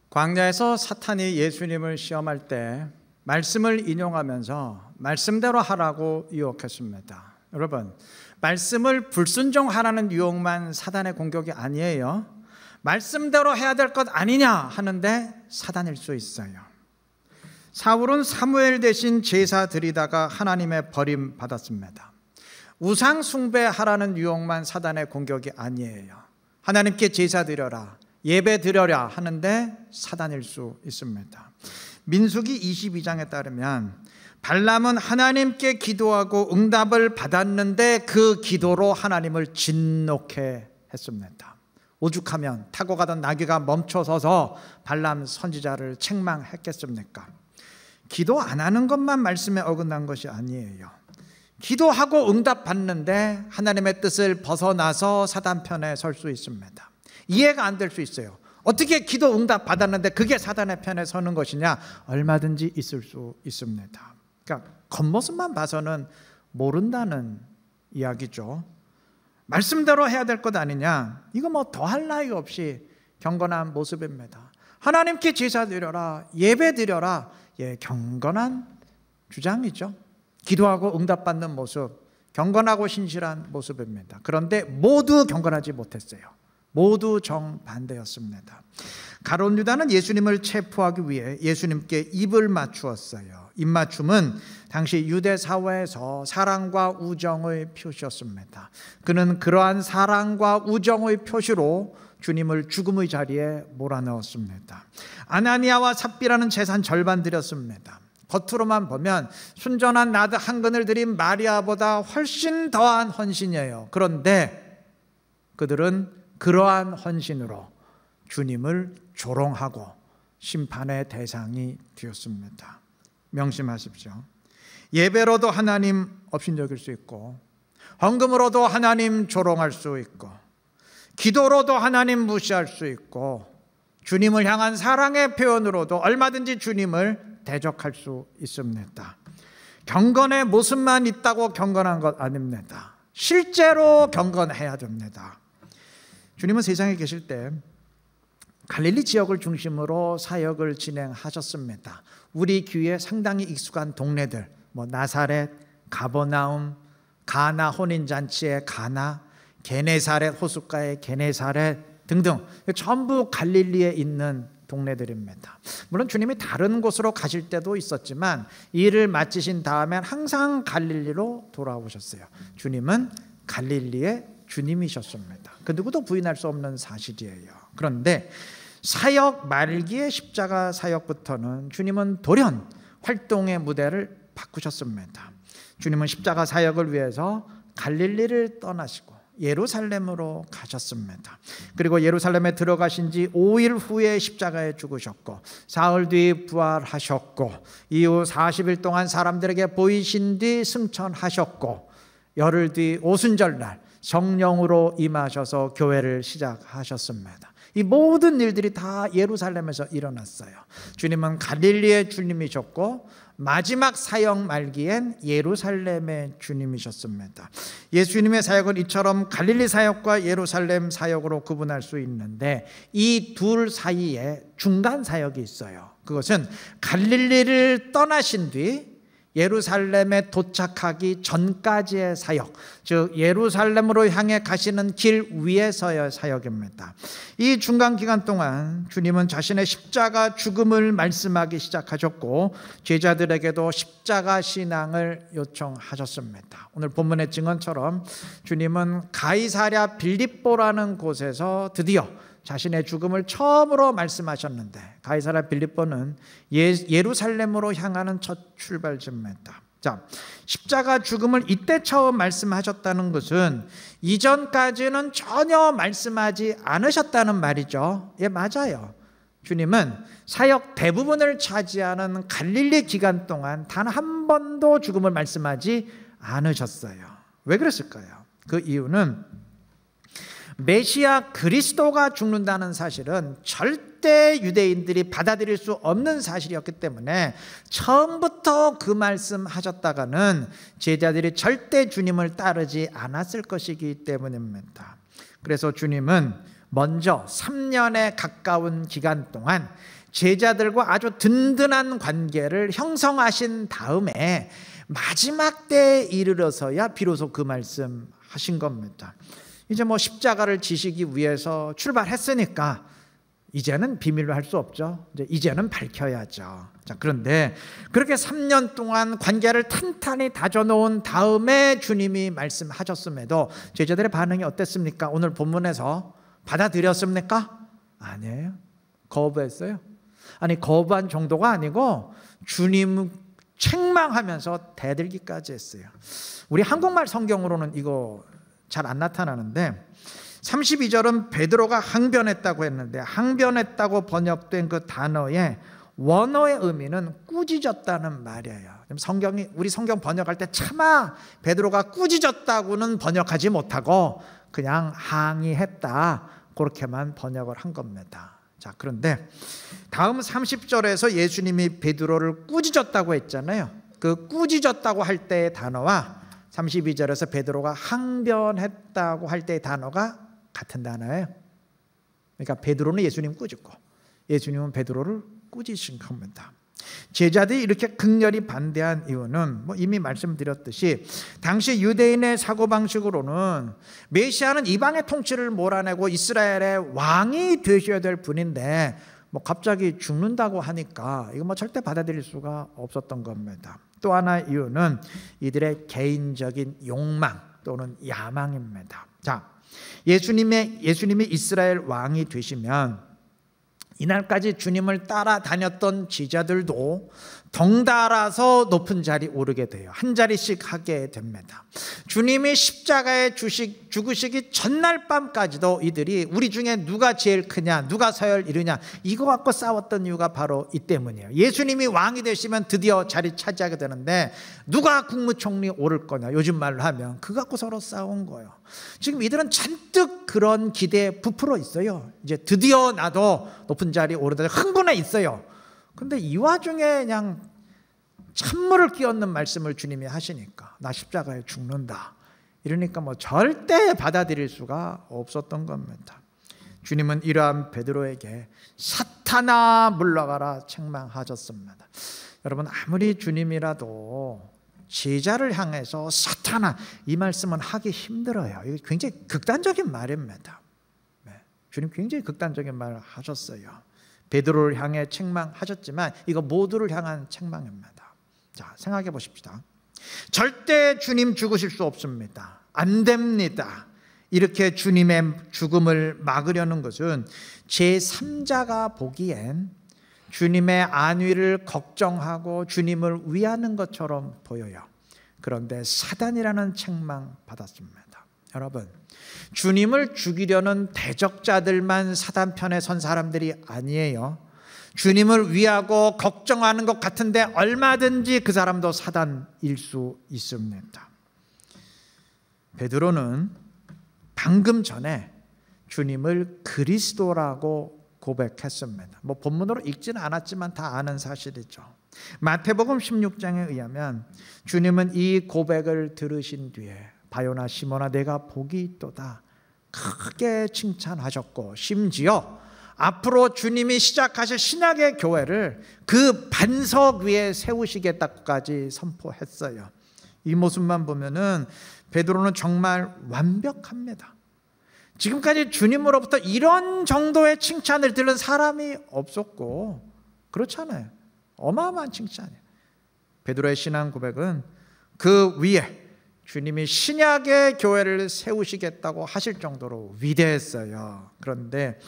광야에서 사탄이 예수님을 시험할 때 말씀을 인용하면서 말씀대로 하라고 유혹했습니다. 여러분, 말씀을 불순종하라는 유혹만 사단의 공격이 아니에요. 말씀대로 해야 될 것 아니냐 하는데 사단일 수 있어요. 사울은 사무엘 대신 제사 드리다가 하나님의 버림 받았습니다. 우상 숭배하라는 유혹만 사단의 공격이 아니에요. 하나님께 제사 드려라, 예배 드려라 하는데 사단일 수 있습니다. 민수기 22장에 따르면 발람은 하나님께 기도하고 응답을 받았는데 그 기도로 하나님을 진노케 했습니다. 오죽하면 타고 가던 나귀가 멈춰서서 발람 선지자를 책망했겠습니까? 기도 안 하는 것만 말씀에 어긋난 것이 아니에요. 기도하고 응답 받는데 하나님의 뜻을 벗어나서 사단 편에 설 수 있습니다. 이해가 안 될 수 있어요. 어떻게 기도 응답 받았는데 그게 사단의 편에 서는 것이냐? 얼마든지 있을 수 있습니다. 그러니까 겉모습만 봐서는 모른다는 이야기죠. 말씀대로 해야 될 것 아니냐? 이거 뭐 더할 나위 없이 경건한 모습입니다. 하나님께 제사 드려라, 예배 드려라. 경건한 주장이죠. 기도하고 응답받는 모습, 경건하고 신실한 모습입니다. 그런데 모두 경건하지 못했어요. 모두 정반대였습니다. 가룟 유다는 예수님을 체포하기 위해 예수님께 입을 맞추었어요. 입맞춤은 당시 유대 사회에서 사랑과 우정의 표시였습니다. 그는 그러한 사랑과 우정의 표시로 주님을 죽음의 자리에 몰아넣었습니다. 아나니아와 삽비라는 재산 절반 드렸습니다. 겉으로만 보면 순전한 나드 한 근을 드린 마리아보다 훨씬 더한 헌신이에요. 그런데 그들은 그러한 헌신으로 주님을 조롱하고 심판의 대상이 되었습니다. 명심하십시오. 예배로도 하나님 업신여길 수 있고, 헌금으로도 하나님 조롱할 수 있고, 기도로도 하나님 무시할 수 있고, 주님을 향한 사랑의 표현으로도 얼마든지 주님을 대적할 수 있습니다. 경건의 모습만 있다고 경건한 것 아닙니다. 실제로 경건해야 됩니다. 주님은 세상에 계실 때 갈릴리 지역을 중심으로 사역을 진행하셨습니다. 우리 귀에 상당히 익숙한 동네들, 나사렛, 가버나움, 가나 혼인잔치의 가나, 게네사렛 호숫가의 게네사렛 등등 전부 갈릴리에 있는 동네들입니다. 물론 주님이 다른 곳으로 가실 때도 있었지만 일을 마치신 다음엔 항상 갈릴리로 돌아오셨어요. 주님은 갈릴리의 주님이셨습니다. 그 누구도 부인할 수 없는 사실이에요. 그런데 사역 말기의 십자가 사역부터는 주님은 돌연 활동의 무대를 바꾸셨습니다. 주님은 십자가 사역을 위해서 갈릴리를 떠나시고 예루살렘으로 가셨습니다. 그리고 예루살렘에 들어가신 지 5일 후에 십자가에 죽으셨고 사흘 뒤 부활하셨고 이후 40일 동안 사람들에게 보이신 뒤 승천하셨고 열흘 뒤 오순절날 성령으로 임하셔서 교회를 시작하셨습니다. 이 모든 일들이 다 예루살렘에서 일어났어요. 주님은 갈릴리의 주님이셨고 마지막 사역 말기엔 예루살렘의 주님이셨습니다. 예수님의 사역은 이처럼 갈릴리 사역과 예루살렘 사역으로 구분할 수 있는데 이 둘 사이에 중간 사역이 있어요. 그것은 갈릴리를 떠나신 뒤 예루살렘에 도착하기 전까지의 사역, 즉 예루살렘으로 향해 가시는 길 위에서의 사역입니다. 이 중간 기간 동안 주님은 자신의 십자가 죽음을 말씀하기 시작하셨고 제자들에게도 십자가 신앙을 요청하셨습니다. 오늘 본문의 증언처럼 주님은 가이사랴 빌립보라는 곳에서 드디어 자신의 죽음을 처음으로 말씀하셨는데 가이사랴 빌립보는 예루살렘으로 향하는 첫 출발지입니다. 자, 십자가 죽음을 이때 처음 말씀하셨다는 것은 이전까지는 전혀 말씀하지 않으셨다는 말이죠. 예, 맞아요. 주님은 사역 대부분을 차지하는 갈릴리 기간 동안 단 한 번도 죽음을 말씀하지 않으셨어요. 왜 그랬을까요? 그 이유는 메시아 그리스도가 죽는다는 사실은 절대 유대인들이 받아들일 수 없는 사실이었기 때문에 처음부터 그 말씀하셨다가는 제자들이 절대 주님을 따르지 않았을 것이기 때문입니다. 그래서 주님은 먼저 3년에 가까운 기간 동안 제자들과 아주 든든한 관계를 형성하신 다음에 마지막 때에 이르러서야 비로소 그 말씀 하신 겁니다. 이제 뭐 십자가를 지시기 위해서 출발했으니까 이제는 비밀로 할 수 없죠. 이제는 밝혀야죠. 자, 그런데 그렇게 3년 동안 관계를 탄탄히 다져놓은 다음에 주님이 말씀하셨음에도 제자들의 반응이 어땠습니까? 오늘 본문에서 받아들였습니까? 아니에요. 거부했어요. 아니, 거부한 정도가 아니고 주님 책망하면서 대들기까지 했어요. 우리 한국말 성경으로는 이거 잘 안 나타나는데 32절은 베드로가 항변했다고 했는데 항변했다고 번역된 그 단어의 원어의 의미는 꾸짖었다는 말이에요. 우리 성경 번역할 때 차마 베드로가 꾸짖었다고는 번역하지 못하고 그냥 항의했다, 그렇게만 번역을 한 겁니다. 자, 그런데 다음 30절에서 예수님이 베드로를 꾸짖었다고 했잖아요. 그 꾸짖었다고 할 때의 단어와 32절에서 베드로가 항변했다고 할 때의 단어가 같은 단어예요. 그러니까 베드로는 예수님 꾸짖고 예수님은 베드로를 꾸짖으신 겁니다. 제자들이 이렇게 극렬히 반대한 이유는 이미 말씀드렸듯이 당시 유대인의 사고방식으로는 메시아는 이방의 통치를 몰아내고 이스라엘의 왕이 되셔야 될 분인데 갑자기 죽는다고 하니까 이거 절대 받아들일 수가 없었던 겁니다. 또 하나 이유는 이들의 개인적인 욕망 또는 야망입니다. 자, 예수님이 이스라엘 왕이 되시면 이날까지 주님을 따라다녔던 제자들도 덩달아서 높은 자리 오르게 돼요. 한 자리씩 하게 됩니다. 주님이 십자가에 죽으시기 전날 밤까지도 이들이 우리 중에 누가 제일 크냐, 누가 서열 이루냐, 이거 갖고 싸웠던 이유가 바로 이 때문이에요. 예수님이 왕이 되시면 드디어 자리 차지하게 되는데 누가 국무총리 오를 거냐, 요즘 말로 하면 그거 갖고 서로 싸운 거예요. 지금 이들은 잔뜩 그런 기대에 부풀어 있어요. 이제 드디어 나도 높은 자리에 오르다 흥분해 있어요. 근데 이 와중에 그냥 찬물을 끼얹는 말씀을 주님이 하시니까 나 십자가에 죽는다 이러니까 절대 받아들일 수가 없었던 겁니다. 주님은 이러한 베드로에게 사탄아 물러가라 책망하셨습니다. 여러분, 아무리 주님이라도 제자를 향해서 사탄아 이 말씀은 하기 힘들어요. 이게 굉장히 극단적인 말입니다. 주님 굉장히 극단적인 말을 하셨어요. 베드로를 향해 책망하셨지만 이거 모두를 향한 책망입니다. 자, 생각해 보십시다. 절대 주님 죽으실 수 없습니다. 안 됩니다. 이렇게 주님의 죽음을 막으려는 것은 제3자가 보기엔 주님의 안위를 걱정하고 주님을 위하는 것처럼 보여요. 그런데 사단이라는 책망 받았습니다. 여러분, 주님을 죽이려는 대적자들만 사단 편에 선 사람들이 아니에요. 주님을 위하고 걱정하는 것 같은데 얼마든지 그 사람도 사단일 수 있습니다. 베드로는 방금 전에 주님을 그리스도라고 고백했습니다. 본문으로 읽지는 않았지만 다 아는 사실이죠. 마태복음 16장에 의하면 주님은 이 고백을 들으신 뒤에 바요나 시몬아 내가 복이 있도다 크게 칭찬하셨고 심지어 앞으로 주님이 시작하실 신약의 교회를 그 반석 위에 세우시겠다고까지 선포했어요. 이 모습만 보면은 베드로는 정말 완벽합니다. 지금까지 주님으로부터 이런 정도의 칭찬을 들은 사람이 없었고, 그렇잖아요. 어마어마한 칭찬이에요. 베드로의 신앙 고백은 그 위에 주님이 신약의 교회를 세우시겠다고 하실 정도로 위대했어요. 그런데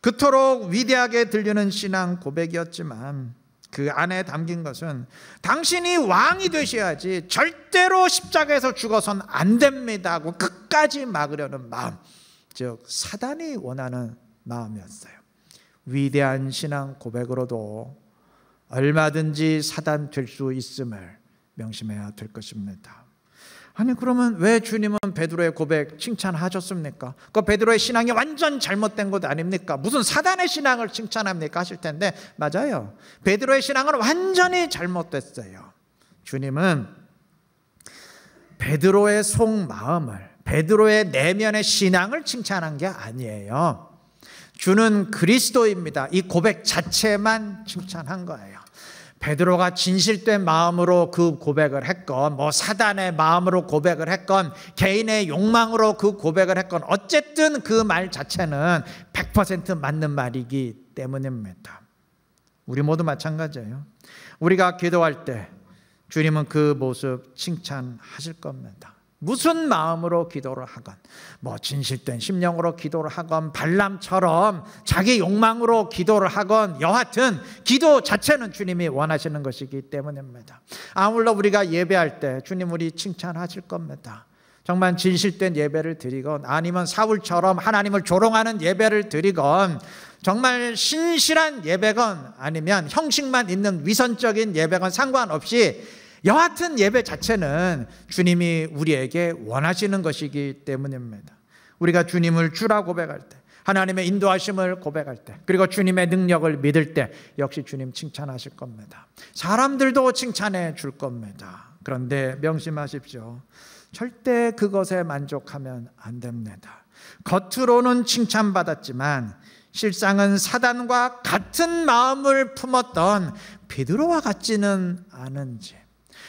그토록 위대하게 들리는 신앙 고백이었지만 그 안에 담긴 것은 당신이 왕이 되셔야지 절대로 십자가에서 죽어선 안 됩니다 하고 끝까지 막으려는 마음, 즉 사단이 원하는 마음이었어요. 위대한 신앙 고백으로도 얼마든지 사단 될 수 있음을 명심해야 될 것입니다. 아니 그러면 왜 주님은 베드로의 고백 칭찬하셨습니까? 그 베드로의 신앙이 완전 잘못된 것 아닙니까? 무슨 사단의 신앙을 칭찬합니까? 하실 텐데 맞아요. 베드로의 신앙은 완전히 잘못됐어요. 주님은 베드로의 속마음을, 베드로의 내면의 신앙을 칭찬한 게 아니에요. 주는 그리스도입니다. 이 고백 자체만 칭찬한 거예요. 베드로가 진실된 마음으로 그 고백을 했건, 사단의 마음으로 고백을 했건, 개인의 욕망으로 그 고백을 했건, 어쨌든 그 말 자체는 100% 맞는 말이기 때문입니다. 우리 모두 마찬가지예요. 우리가 기도할 때 주님은 그 모습 칭찬하실 겁니다. 무슨 마음으로 기도를 하건, 진실된 심령으로 기도를 하건, 발람처럼 자기 욕망으로 기도를 하건, 여하튼 기도 자체는 주님이 원하시는 것이기 때문입니다. 아울러 우리가 예배할 때 주님 우리 칭찬하실 겁니다. 정말 진실된 예배를 드리건, 아니면 사울처럼 하나님을 조롱하는 예배를 드리건, 정말 신실한 예배건, 아니면 형식만 있는 위선적인 예배건 상관없이 여하튼 예배 자체는 주님이 우리에게 원하시는 것이기 때문입니다. 우리가 주님을 주라 고백할 때, 하나님의 인도하심을 고백할 때, 그리고 주님의 능력을 믿을 때 역시 주님 칭찬하실 겁니다. 사람들도 칭찬해 줄 겁니다. 그런데 명심하십시오. 절대 그것에 만족하면 안 됩니다. 겉으로는 칭찬받았지만 실상은 사단과 같은 마음을 품었던 베드로와 같지는 않은지,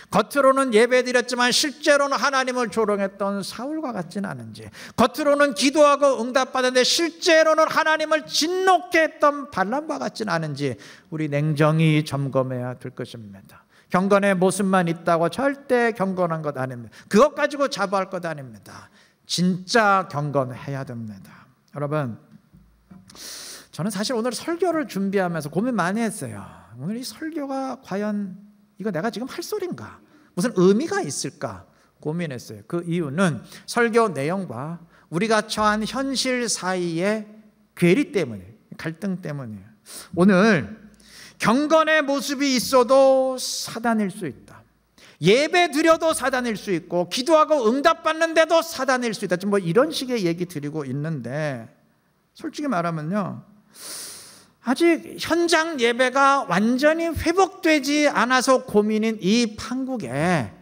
겉으로는 예배드렸지만 실제로는 하나님을 조롱했던 사울과 같지는 않은지, 겉으로는 기도하고 응답받았는데 실제로는 하나님을 진노케 했던 발람과 같지는 않은지 우리 냉정히 점검해야 될 것입니다. 경건의 모습만 있다고 절대 경건한 것 아닙니다. 그것 가지고 자부할 것 아닙니다. 진짜 경건해야 됩니다. 여러분, 저는 사실 오늘 설교를 준비하면서 고민 많이 했어요. 오늘 이 설교가 과연 이거 내가 지금 할 소린가? 무슨 의미가 있을까? 고민했어요. 그 이유는 설교 내용과 우리가 처한 현실 사이의 괴리 때문이에요. 갈등 때문이에요. 오늘 경건의 모습이 있어도 사단일 수 있다. 예배 드려도 사단일 수 있고, 기도하고 응답받는데도 사단일 수 있다. 지금 이런 식의 얘기 드리고 있는데, 솔직히 말하면요, 아직 현장 예배가 완전히 회복되지 않아서 고민인 이 판국에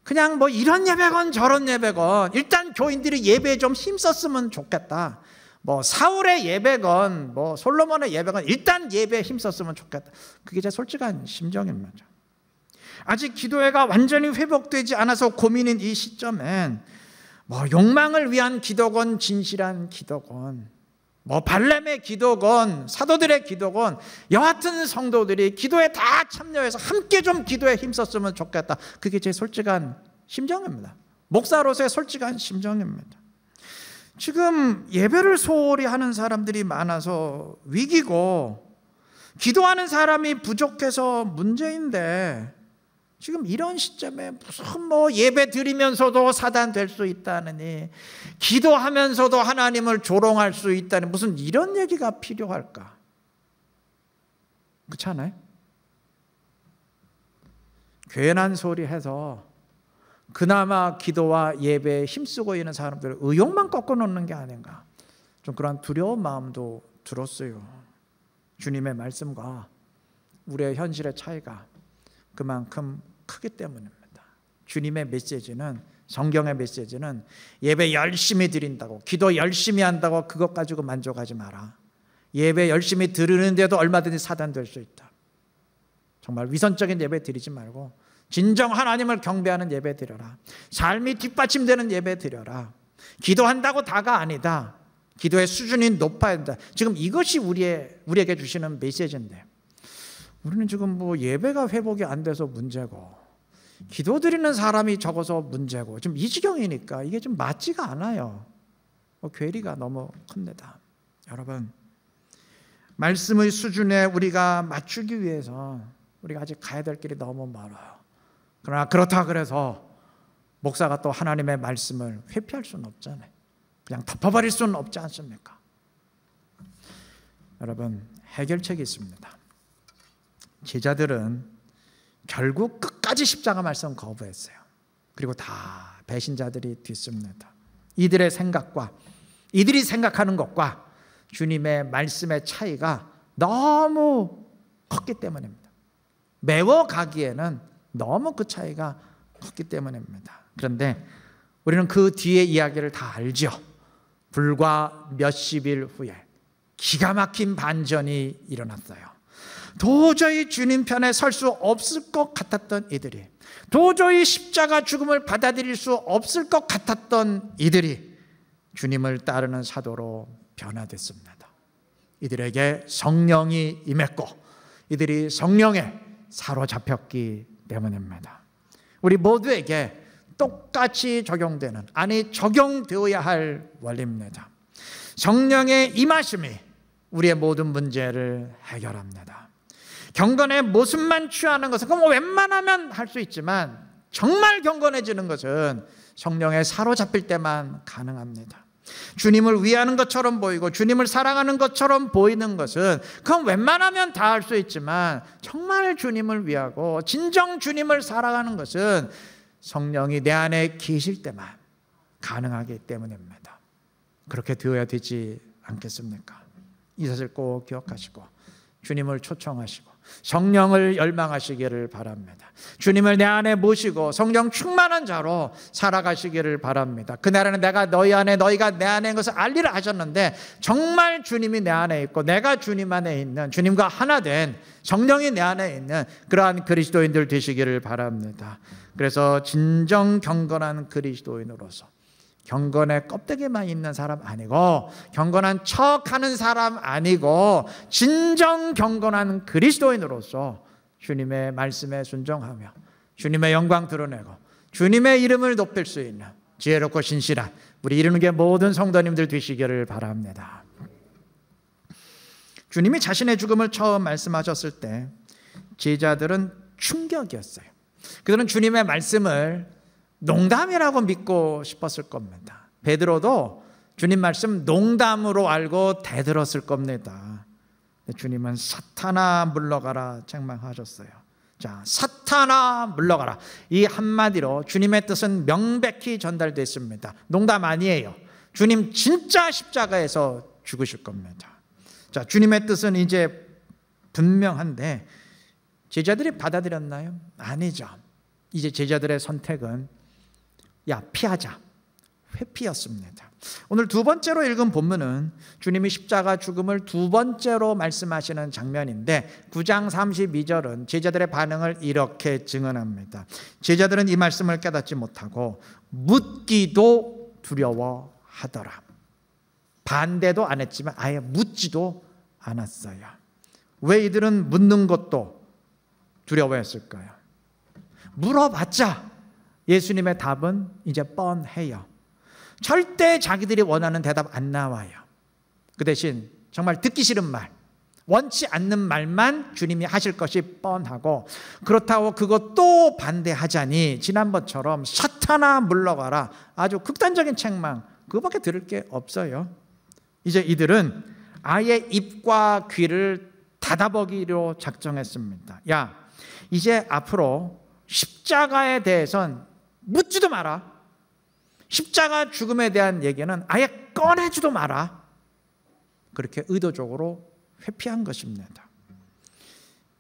그냥 이런 예배건 저런 예배건 일단 교인들이 예배에 좀 힘썼으면 좋겠다. 사울의 예배건 솔로몬의 예배건 일단 예배에 힘썼으면 좋겠다. 그게 제 솔직한 심정입니다. 아직 기도회가 완전히 회복되지 않아서 고민인 이 시점엔 욕망을 위한 기도건, 진실한 기도건, 발람의 기도건, 사도들의 기도건, 여하튼 성도들이 기도에 다 참여해서 함께 좀 기도에 힘썼으면 좋겠다. 그게 제 솔직한 심정입니다. 목사로서의 솔직한 심정입니다. 지금 예배를 소홀히 하는 사람들이 많아서 위기고, 기도하는 사람이 부족해서 문제인데, 지금 이런 시점에 무슨 예배 드리면서도 사단 될 수 있다느니, 기도하면서도 하나님을 조롱할 수 있다니, 무슨 이런 얘기가 필요할까? 그렇지 않아요? 괜한 소리 해서 그나마 기도와 예배에 힘쓰고 있는 사람들을 의욕만 꺾어놓는 게 아닌가, 좀 그런 두려운 마음도 들었어요. 주님의 말씀과 우리의 현실의 차이가 그만큼 크기 때문입니다. 주님의 메시지는, 성경의 메시지는 예배 열심히 드린다고, 기도 열심히 한다고 그것 가지고 만족하지 마라. 예배 열심히 드리는데도 얼마든지 사단될 수 있다. 정말 위선적인 예배 드리지 말고 진정 하나님을 경배하는 예배 드려라. 삶이 뒷받침되는 예배 드려라. 기도한다고 다가 아니다. 기도의 수준이 높아야 된다. 지금 이것이 우리에게 주시는 메시지인데, 우리는 지금 예배가 회복이 안 돼서 문제고, 기도드리는 사람이 적어서 문제고, 지금 이 지경이니까 이게 좀 맞지가 않아요. 괴리가 너무 큽니다. 여러분, 말씀의 수준에 우리가 맞추기 위해서 우리가 아직 가야 될 길이 너무 멀어요. 그러나 그렇다 그래서 목사가 또 하나님의 말씀을 회피할 수는 없잖아요. 그냥 덮어버릴 수는 없지 않습니까? 여러분, 해결책이 있습니다. 제자들은 결국 끝까지 십자가 말씀 거부했어요. 그리고 다 배신자들이 뒤습니다. 이들의 생각과 이들이 생각하는 것과 주님의 말씀의 차이가 너무 컸기 때문입니다. 메워가기에는 너무 그 차이가 컸기 때문입니다. 그런데 우리는 그 뒤의 이야기를 다 알죠. 불과 몇십 일 후에 기가 막힌 반전이 일어났어요. 도저히 주님 편에 설 수 없을 것 같았던 이들이, 도저히 십자가 죽음을 받아들일 수 없을 것 같았던 이들이 주님을 따르는 사도로 변화됐습니다. 이들에게 성령이 임했고 이들이 성령에 사로잡혔기 때문입니다. 우리 모두에게 똑같이 적용되는, 아니 적용되어야 할 원리입니다. 성령의 임하심이 우리의 모든 문제를 해결합니다. 경건의 모습만 취하는 것은 그럼 웬만하면 할 수 있지만 정말 경건해지는 것은 성령에 사로잡힐 때만 가능합니다. 주님을 위하는 것처럼 보이고 주님을 사랑하는 것처럼 보이는 것은 그건 웬만하면 다 할 수 있지만 정말 주님을 위하고 진정 주님을 사랑하는 것은 성령이 내 안에 계실 때만 가능하기 때문입니다. 그렇게 되어야 되지 않겠습니까? 이 사실 꼭 기억하시고 주님을 초청하시고 성령을 열망하시기를 바랍니다. 주님을 내 안에 모시고 성령 충만한 자로 살아가시기를 바랍니다. 그날에는 내가 너희 안에 너희가 내 안에 있는 것을 알리라 하셨는데 정말 주님이 내 안에 있고 내가 주님 안에 있는, 주님과 하나 된 성령이 내 안에 있는 그러한 그리스도인들 되시기를 바랍니다. 그래서 진정 경건한 그리스도인으로서 경건의 껍데기만 있는 사람 아니고 경건한 척하는 사람 아니고 진정 경건한 그리스도인으로서 주님의 말씀에 순종하며 주님의 영광 드러내고 주님의 이름을 높일 수 있는 지혜롭고 신실한 우리 이르는게 모든 성도님들 되시기를 바랍니다. 주님이 자신의 죽음을 처음 말씀하셨을 때 제자들은 충격이었어요. 그들은 주님의 말씀을 농담이라고 믿고 싶었을 겁니다. 베드로도 주님 말씀 농담으로 알고 대들었을 겁니다. 주님은 사탄아 물러가라 책망하셨어요. 자, 사탄아 물러가라. 이 한마디로 주님의 뜻은 명백히 전달됐습니다. 농담 아니에요. 주님 진짜 십자가에서 죽으실 겁니다. 자, 주님의 뜻은 이제 분명한데 제자들이 받아들였나요? 아니죠. 이제 제자들의 선택은 피하자, 회피였습니다. 오늘 두 번째로 읽은 본문은 주님이 십자가 죽음을 두 번째로 말씀하시는 장면인데 9장 32절은 제자들의 반응을 이렇게 증언합니다. 제자들은 이 말씀을 깨닫지 못하고 묻기도 두려워하더라. 반대도 안 했지만 아예 묻지도 않았어요. 왜 이들은 묻는 것도 두려워했을까요? 물어봤자 예수님의 답은 이제 뻔해요. 절대 자기들이 원하는 대답 안 나와요. 그 대신 정말 듣기 싫은 말, 원치 않는 말만 주님이 하실 것이 뻔하고 그렇다고 그것도 반대하자니 지난번처럼 사탄아 물러가라 아주 극단적인 책망 그거밖에 들을 게 없어요. 이제 이들은 아예 입과 귀를 닫아버리기로 작정했습니다. 야, 이제 앞으로 십자가에 대해선 묻지도 마라. 십자가 죽음에 대한 얘기는 아예 꺼내지도 마라. 그렇게 의도적으로 회피한 것입니다.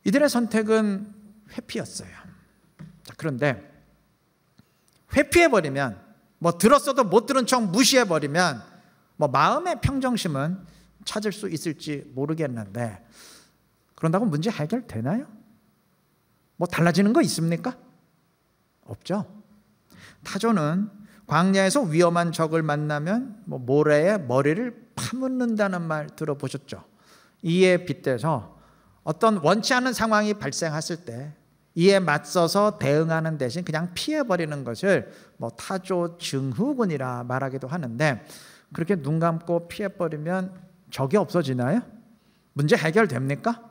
이들의 선택은 회피였어요. 그런데 회피해버리면 들었어도 못 들은 척 무시해버리면 마음의 평정심은 찾을 수 있을지 모르겠는데 그런다고 문제 해결되나요? 달라지는 거 있습니까? 없죠. 타조는 광야에서 위험한 적을 만나면 모래에 머리를 파묻는다는 말 들어보셨죠? 이에 빗대서 어떤 원치 않은 상황이 발생했을 때 이에 맞서서 대응하는 대신 그냥 피해버리는 것을 타조 증후군이라 말하기도 하는데 그렇게 눈 감고 피해버리면 적이 없어지나요? 문제 해결됩니까?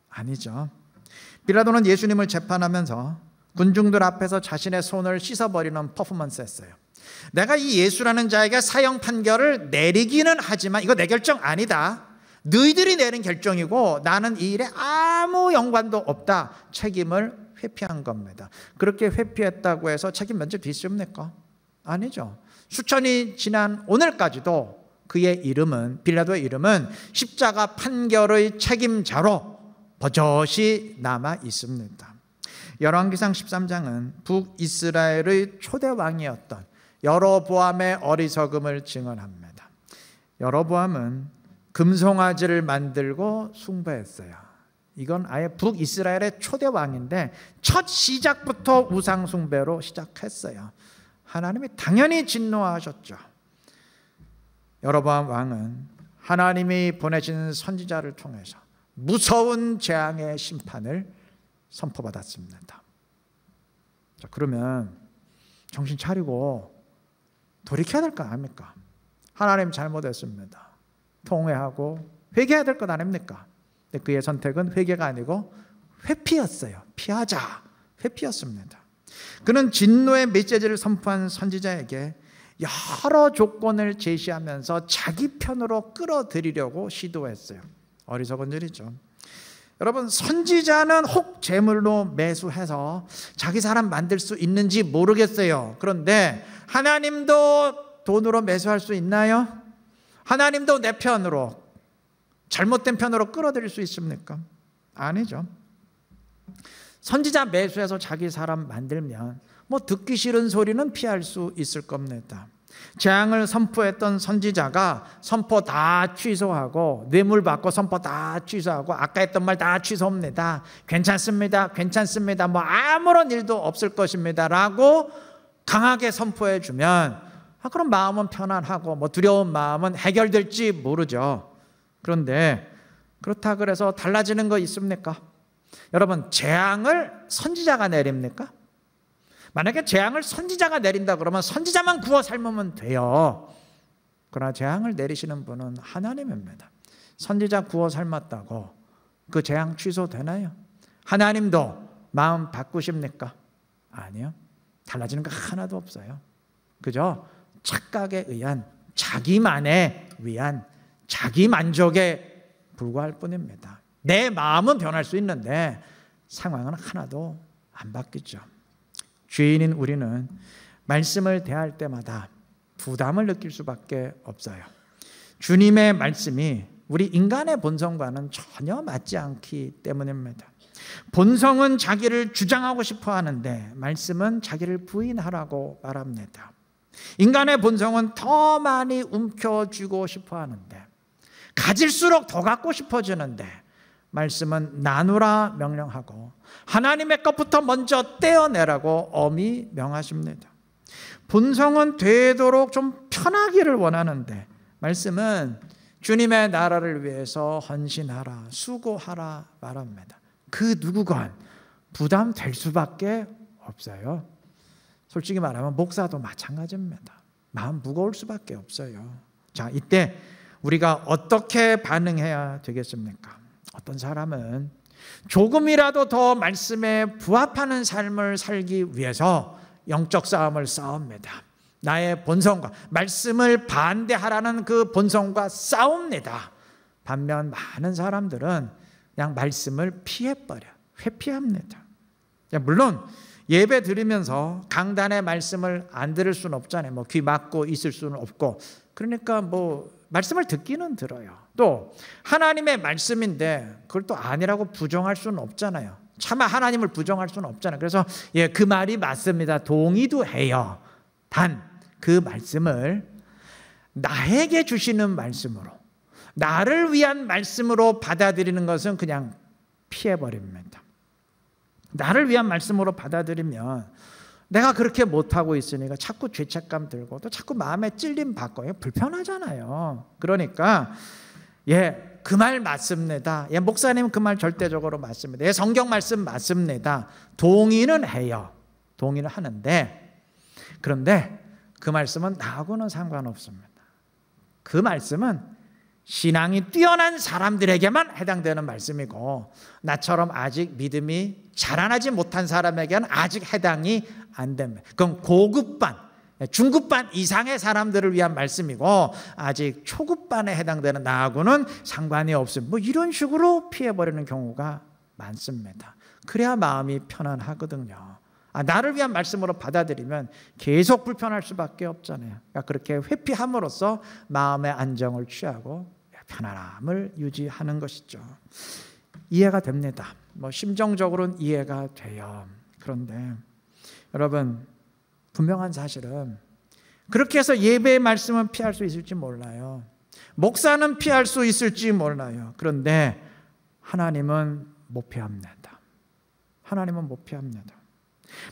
아니죠. 빌라도는 예수님을 재판하면서 군중들 앞에서 자신의 손을 씻어버리는 퍼포먼스 했어요. 내가 이 예수라는 자에게 사형 판결을 내리기는 하지만 이거 내 결정 아니다. 너희들이 내린 결정이고 나는 이 일에 아무 연관도 없다. 책임을 회피한 겁니다. 그렇게 회피했다고 해서 책임 면제 있습니까? 아니죠. 수천이 지난 오늘까지도 그의 이름은, 빌라도의 이름은 십자가 판결의 책임자로 버젓이 남아 있습니다. 열왕기상 13장은 북이스라엘의 초대 왕이었던 여로보암의 어리석음을 증언합니다. 여로보암은 금송아지를 만들고 숭배했어요. 이건 아예 북이스라엘의 초대 왕인데 첫 시작부터 우상 숭배로 시작했어요. 하나님이 당연히 진노하셨죠. 여로보암 왕은 하나님이 보내신 선지자를 통해서 무서운 재앙의 심판을 선포받았습니다. 자, 그러면 정신 차리고 돌이켜야 될 거 아닙니까? 하나님 잘못했습니다. 통회하고 회개해야 될 것 아닙니까? 근데 그의 선택은 회개가 아니고 회피였어요. 피하자. 회피였습니다. 그는 진노의 메시지를 선포한 선지자에게 여러 조건을 제시하면서 자기 편으로 끌어들이려고 시도했어요. 어리석은 일이죠. 여러분, 선지자는 혹 재물로 매수해서 자기 사람 만들 수 있는지 모르겠어요. 그런데 하나님도 돈으로 매수할 수 있나요? 하나님도 내 편으로, 잘못된 편으로 끌어들일 수 있습니까? 아니죠. 선지자 매수해서 자기 사람 만들면 뭐 듣기 싫은 소리는 피할 수 있을 겁니다. 재앙을 선포했던 선지자가 선포 다 취소하고 뇌물 받고 선포 다 취소하고 아까 했던 말 다 취소합니다. 괜찮습니다. 괜찮습니다. 뭐 아무런 일도 없을 것입니다. 라고 강하게 선포해 주면 그럼 마음은 편안하고 뭐 두려운 마음은 해결될지 모르죠. 그런데 그렇다 그래서 달라지는 거 있습니까? 여러분, 재앙을 선지자가 내립니까? 만약에 재앙을 선지자가 내린다 그러면 선지자만 구워 삶으면 돼요. 그러나 재앙을 내리시는 분은 하나님입니다. 선지자 구워 삶았다고 그 재앙 취소되나요? 하나님도 마음 바꾸십니까? 아니요. 달라지는 거 하나도 없어요. 그저 착각에 의한 자기만에 위한 자기 만족에 불과할 뿐입니다. 내 마음은 변할 수 있는데 상황은 하나도 안 바뀌죠. 죄인인 우리는 말씀을 대할 때마다 부담을 느낄 수밖에 없어요. 주님의 말씀이 우리 인간의 본성과는 전혀 맞지 않기 때문입니다. 본성은 자기를 주장하고 싶어 하는데 말씀은 자기를 부인하라고 말합니다. 인간의 본성은 더 많이 움켜쥐고 싶어 하는데 가질수록 더 갖고 싶어지는데 말씀은 나누라 명령하고 하나님의 것부터 먼저 떼어내라고 엄히 명하십니다. 본성은 되도록 좀 편하기를 원하는데 말씀은 주님의 나라를 위해서 헌신하라, 수고하라 말합니다. 그 누구건 부담될 수밖에 없어요. 솔직히 말하면 목사도 마찬가지입니다. 마음 무거울 수밖에 없어요. 자, 이때 우리가 어떻게 반응해야 되겠습니까? 어떤 사람은 조금이라도 더 말씀에 부합하는 삶을 살기 위해서 영적 싸움을 싸웁니다. 나의 본성과 말씀을 반대하라는 그 본성과 싸웁니다. 반면 많은 사람들은 그냥 말씀을 피해버려, 회피합니다. 물론 예배 드리면서 강단의 말씀을 안 들을 수는 없잖아요. 뭐 귀 막고 있을 수는 없고, 그러니까 뭐 말씀을 듣기는 들어요. 또 하나님의 말씀인데 그걸 또 아니라고 부정할 수는 없잖아요. 차마 하나님을 부정할 수는 없잖아요. 그래서 그 말이 맞습니다. 동의도 해요. 단 그 말씀을 나에게 주시는 말씀으로, 나를 위한 말씀으로 받아들이는 것은 그냥 피해버립니다. 나를 위한 말씀으로 받아들이면 내가 그렇게 못하고 있으니까 자꾸 죄책감 들고 또 자꾸 마음에 찔림 받고 불편하잖아요. 그러니까 그 말 맞습니다. 목사님 그 말 절대적으로 맞습니다. 성경 말씀 맞습니다. 동의는 해요. 동의는 하는데, 그런데 그 말씀은 나하고는 상관없습니다. 그 말씀은 신앙이 뛰어난 사람들에게만 해당되는 말씀이고 나처럼 아직 믿음이 자라나지 못한 사람에게는 아직 해당이 안 됩니다. 그건 고급반, 중급반 이상의 사람들을 위한 말씀이고 아직 초급반에 해당되는 나하고는 상관이 없습니다. 뭐 이런 식으로 피해버리는 경우가 많습니다. 그래야 마음이 편안하거든요. 나를 위한 말씀으로 받아들이면 계속 불편할 수밖에 없잖아요. 그러니까 그렇게 회피함으로써 마음의 안정을 취하고 편안함을 유지하는 것이죠. 이해가 됩니다. 뭐 심정적으로는 이해가 돼요. 그런데 여러분, 분명한 사실은 그렇게 해서 예배의 말씀은 피할 수 있을지 몰라요. 목사는 피할 수 있을지 몰라요. 그런데 하나님은 못 피합니다. 하나님은 못 피합니다.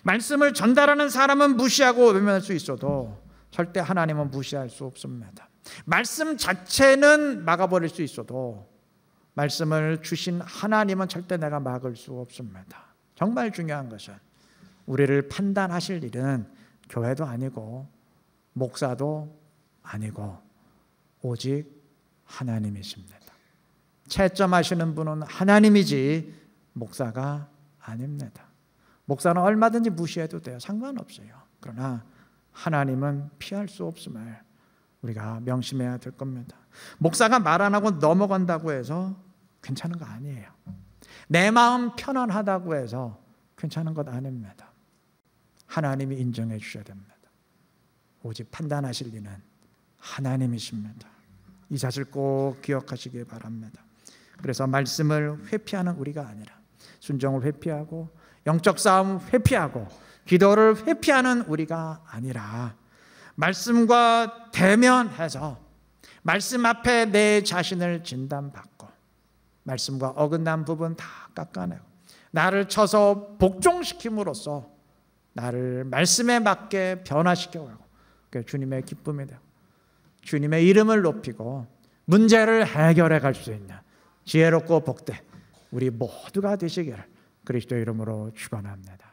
말씀을 전달하는 사람은 무시하고 외면할 수 있어도 절대 하나님은 무시할 수 없습니다. 말씀 자체는 막아버릴 수 있어도 말씀을 주신 하나님은 절대 내가 막을 수 없습니다. 정말 중요한 것은 우리를 판단하실 일은 교회도 아니고 목사도 아니고 오직 하나님이십니다. 채점하시는 분은 하나님이지 목사가 아닙니다. 목사는 얼마든지 무시해도 돼요. 상관없어요. 그러나 하나님은 피할 수 없음을 우리가 명심해야 될 겁니다. 목사가 말 안 하고 넘어간다고 해서 괜찮은 거 아니에요. 내 마음 편안하다고 해서 괜찮은 것 아닙니다. 하나님이 인정해 주셔야 됩니다. 오직 판단하실 이는 하나님이십니다. 이 사실 꼭 기억하시기 바랍니다. 그래서 말씀을 회피하는 우리가 아니라 순종을 회피하고 영적 싸움 회피하고 기도를 회피하는 우리가 아니라 말씀과 대면해서 말씀 앞에 내 자신을 진단받고 말씀과 어긋난 부분 다 깎아내고 나를 쳐서 복종시킴으로써 나를 말씀에 맞게 변화시켜가고 그게 주님의 기쁨이 되고 주님의 이름을 높이고 문제를 해결해 갈 수 있는 지혜롭고 복된 우리 모두가 되시기를 그리스도 이름으로 축원합니다.